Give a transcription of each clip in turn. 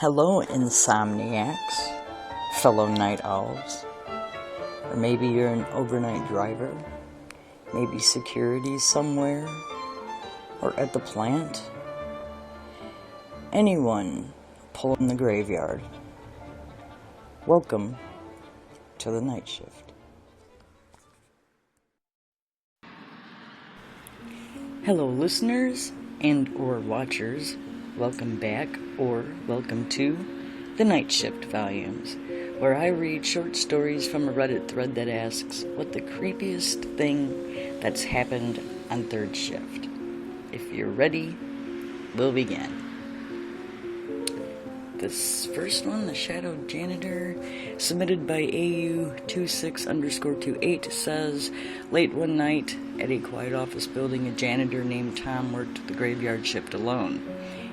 Hello, insomniacs, fellow night owls, or maybe you're an overnight driver, maybe security somewhere, or at the plant. Anyone pulling the graveyard. Welcome to the night shift. Hello, listeners and or watchers. Welcome back, or welcome to the Night Shift volumes, where I read short stories from a Reddit thread that asks what the creepiest thing that's happened on third shift. If you're ready, we'll begin. This first one, The Shadowed Janitor, submitted by AU26_28, says, late one night, at a quiet office building, a janitor named Tom worked the graveyard shift alone.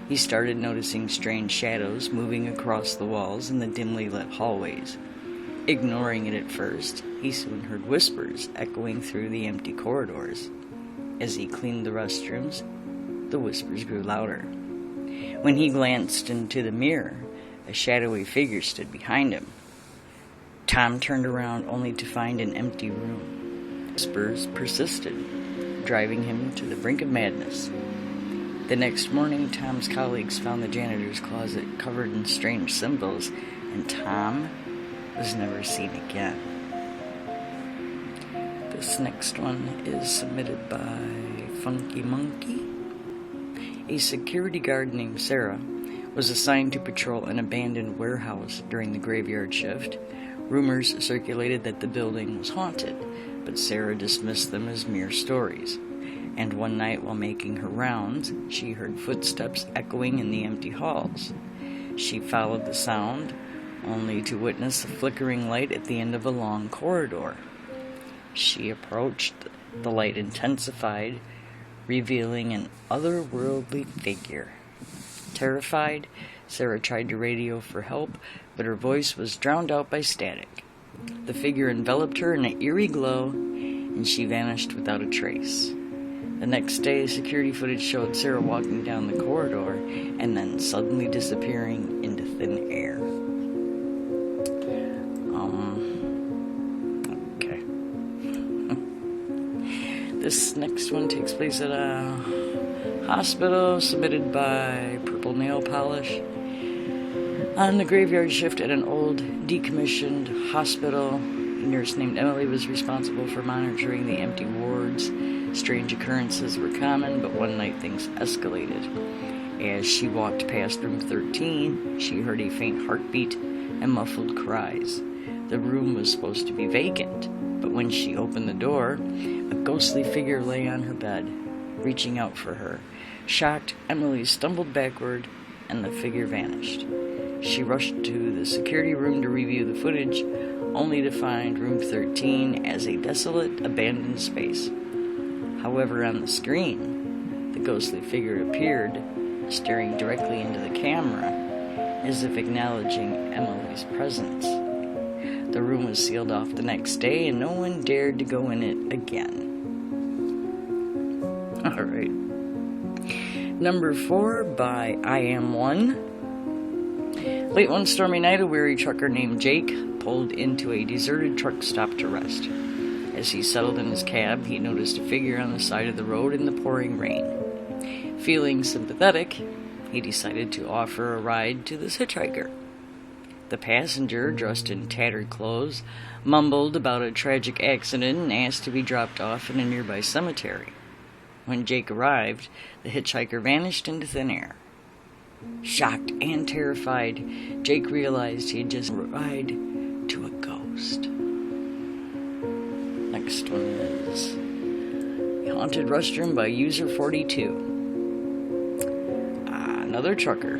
He started noticing strange shadows moving across the walls in the dimly lit hallways. Ignoring it at first, he soon heard whispers echoing through the empty corridors. As he cleaned the restrooms, the whispers grew louder. When he glanced into the mirror, a shadowy figure stood behind him. Tom turned around only to find an empty room. Whispers persisted, driving him to the brink of madness. The next morning, Tom's colleagues found the janitor's closet covered in strange symbols, and Tom was never seen again. This next one is submitted by Funky Monkey. A security guard named Sarah was assigned to patrol an abandoned warehouse during the graveyard shift. Rumors circulated that the building was haunted, but Sarah dismissed them as mere stories. And one night, while making her rounds, she heard footsteps echoing in the empty halls. She followed the sound, only to witness a flickering light at the end of a long corridor. She approached. The light intensified, revealing an otherworldly figure. Terrified, Sarah tried to radio for help, but her voice was drowned out by static. The figure enveloped her in an eerie glow, and she vanished without a trace. The next day, security footage showed Sarah walking down the corridor and then suddenly disappearing into thin air. Okay. This next one takes place at a hospital, submitted by Purple Nail Polish. On the graveyard shift at an old, decommissioned hospital, a nurse named Emily was responsible for monitoring the empty wards. Strange occurrences were common, but one night things escalated. As she walked past room 13, she heard a faint heartbeat and muffled cries. The room was supposed to be vacant, but when she opened the door, a ghostly figure lay on her bed, reaching out for her. Shocked, Emily stumbled backward, and the figure vanished. She rushed to the security room to review the footage, only to find room 13 as a desolate, abandoned space. However, on the screen, the ghostly figure appeared, staring directly into the camera, as if acknowledging Emily's presence. The room was sealed off the next day, and no one dared to go in it again. Alright. Number 4 by I Am One. Late one stormy night, a weary trucker named Jake pulled into a deserted truck stop to rest. As he settled in his cab, he noticed a figure on the side of the road in the pouring rain. Feeling sympathetic, he decided to offer a ride to this hitchhiker. The passenger, dressed in tattered clothes, mumbled about a tragic accident and asked to be dropped off in a nearby cemetery. When Jake arrived, the hitchhiker vanished into thin air. Shocked and terrified, Jake realized he had just arrived to a ghost. Next one is A Haunted Restroom by User 42. Another trucker,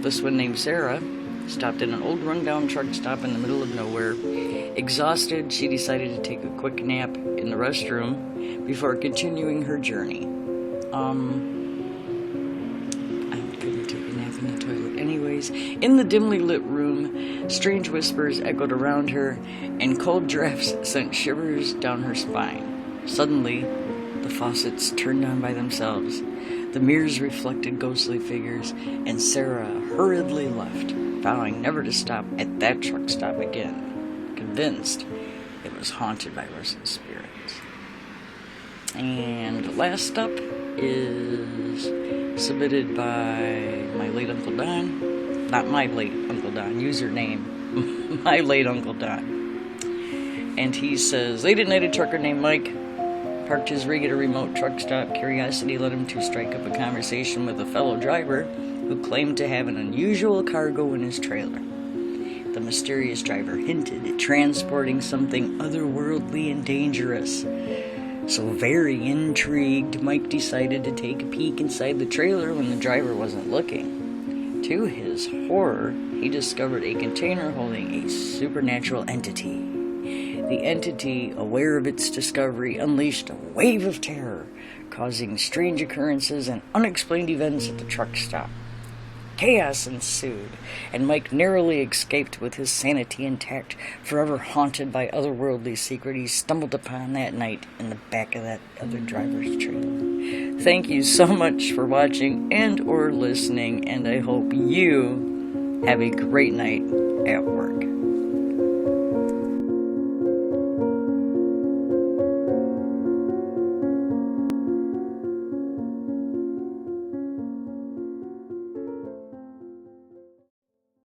this one named Sarah, stopped at an old rundown truck stop in the middle of nowhere. Exhausted, she decided to take a quick nap in the restroom before continuing her journey. I'm gonna take a nap in the toilet anyways. In the dimly lit room, strange whispers echoed around her, and cold drafts sent shivers down her spine. Suddenly, the faucets turned on by themselves. The mirrors reflected ghostly figures, and Sarah hurriedly left. vowing never to stop at that truck stop again, convinced it was haunted by restless spirits. And the last up is submitted by my late Uncle Don. Not my late Uncle Don, username, my late Uncle Don. And he says, late at night, a trucker named Mike parked his rig at a remote truck stop. Curiosity led him to strike up a conversation with a fellow driver who claimed to have an unusual cargo in his trailer. The mysterious driver hinted at transporting something otherworldly and dangerous. So very intrigued, Mike decided to take a peek inside the trailer when the driver wasn't looking. To his horror, he discovered a container holding a supernatural entity. The entity, aware of its discovery, unleashed a wave of terror, causing strange occurrences and unexplained events at the truck stop. Chaos ensued, and Mike narrowly escaped with his sanity intact, forever haunted by otherworldly secret he stumbled upon that night in the back of that other driver's trailer. Thank you so much for watching and or listening, and I hope you have a great night at work.